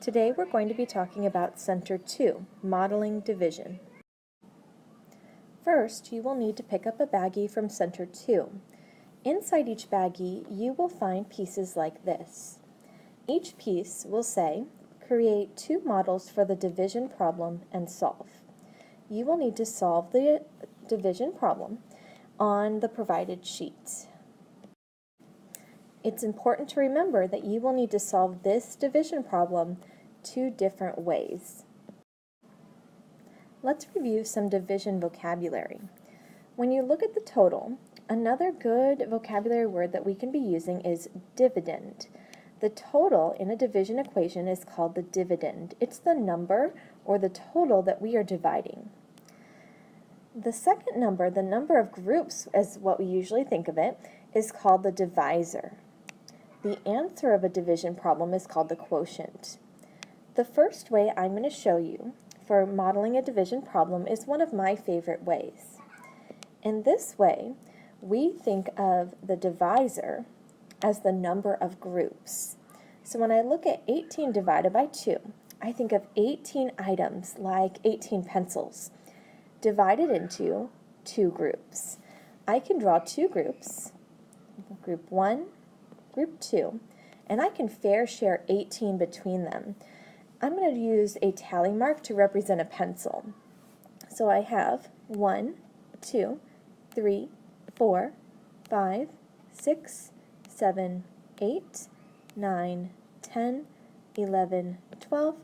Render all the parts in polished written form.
Today we're going to be talking about Center 2, Modeling Division. First, you will need to pick up a baggie from Center 2. Inside each baggie, you will find pieces like this. Each piece will say, create two models for the division problem and solve. You will need to solve the division problem on the provided sheet. It's important to remember that you will need to solve this division problem two different ways. Let's review some division vocabulary. When you look at the total, another good vocabulary word that we can be using is dividend. The total in a division equation is called the dividend. It's the number or the total that we are dividing. The second number, the number of groups as what we usually think of it, is called the divisor. The answer of a division problem is called the quotient. The first way I'm going to show you for modeling a division problem is one of my favorite ways. In this way, we think of the divisor as the number of groups. So when I look at 18 divided by 2, I think of 18 items like 18 pencils divided into two groups. I can draw two groups, group 1, group 2, and I can fair share 18 between them. I'm going to use a tally mark to represent a pencil. So I have 1, 2, 3, 4, 5, 6, 7, 8, 9, 10, 11, 12,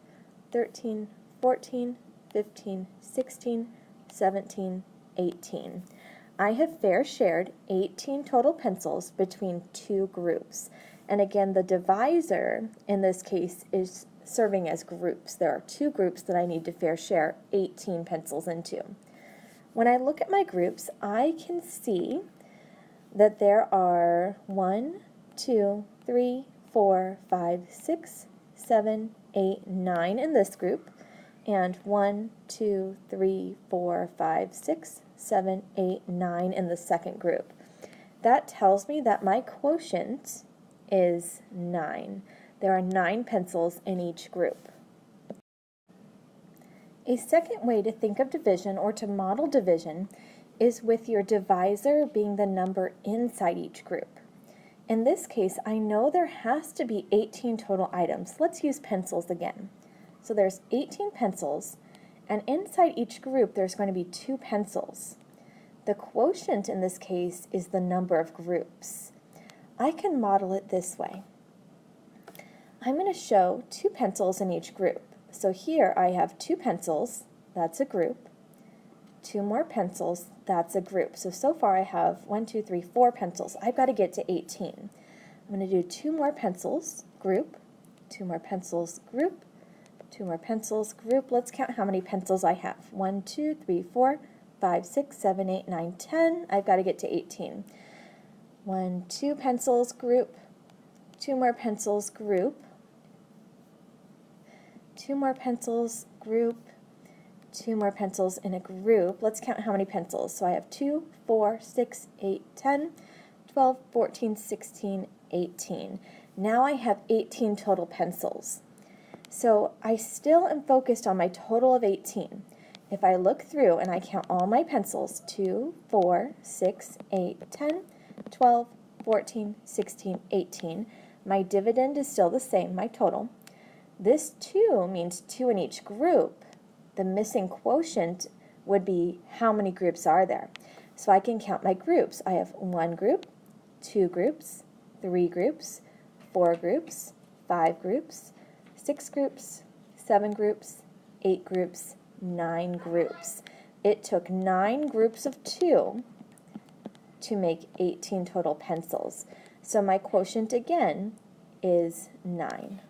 13, 14, 15, 16, 17, 18. I have fair shared 18 total pencils between two groups. And again, the divisor in this case is serving as groups. There are two groups that I need to fair share 18 pencils into. When I look at my groups, I can see that there are 1, 2, 3, 4, 5, 6, 7, 8, 9 in this group, and 1, 2, 3, 4, 5, 6, 7, 8, 9 in the second group. That tells me that my quotient is 9. There are 9 pencils in each group. A second way to think of division or to model division is with your divisor being the number inside each group. In this case, I know there has to be 18 total items. Let's use pencils again. So there's 18 pencils, and inside each group there's going to be 2 pencils. The quotient in this case is the number of groups. I can model it this way. I'm going to show 2 pencils in each group. So here I have 2 pencils, that's a group, 2 more pencils, that's a group. So far I have 1, 2, 3, 4 pencils. I've got to get to 18. I'm going to do 2 more pencils, group, 2 more pencils, group, 2 more pencils, group. Let's count how many pencils I have. 1, 2, 3, 4, 5, 6, 7, 8, 9, 10. I've got to get to 18. 1, 2 pencils, group, 2 more pencils, group, 2 more pencils, group, 2 more pencils in a group. Let's count how many pencils. So I have 2, 4, 6, 8, 10, 12, 14, 16, 18. Now I have 18 total pencils. So I still am focused on my total of 18. If I look through and I count all my pencils, 2, 4, 6, 8, 10, 12, 14, 16, 18, my dividend is still the same, my total. This 2 means 2 in each group. The missing quotient would be how many groups are there. So I can count my groups. I have 1 group, 2 groups, 3 groups, 4 groups, 5 groups, 6 groups, 7 groups, 8 groups, 9 groups. It took 9 groups of 2 to make 18 total pencils. So my quotient again is 9.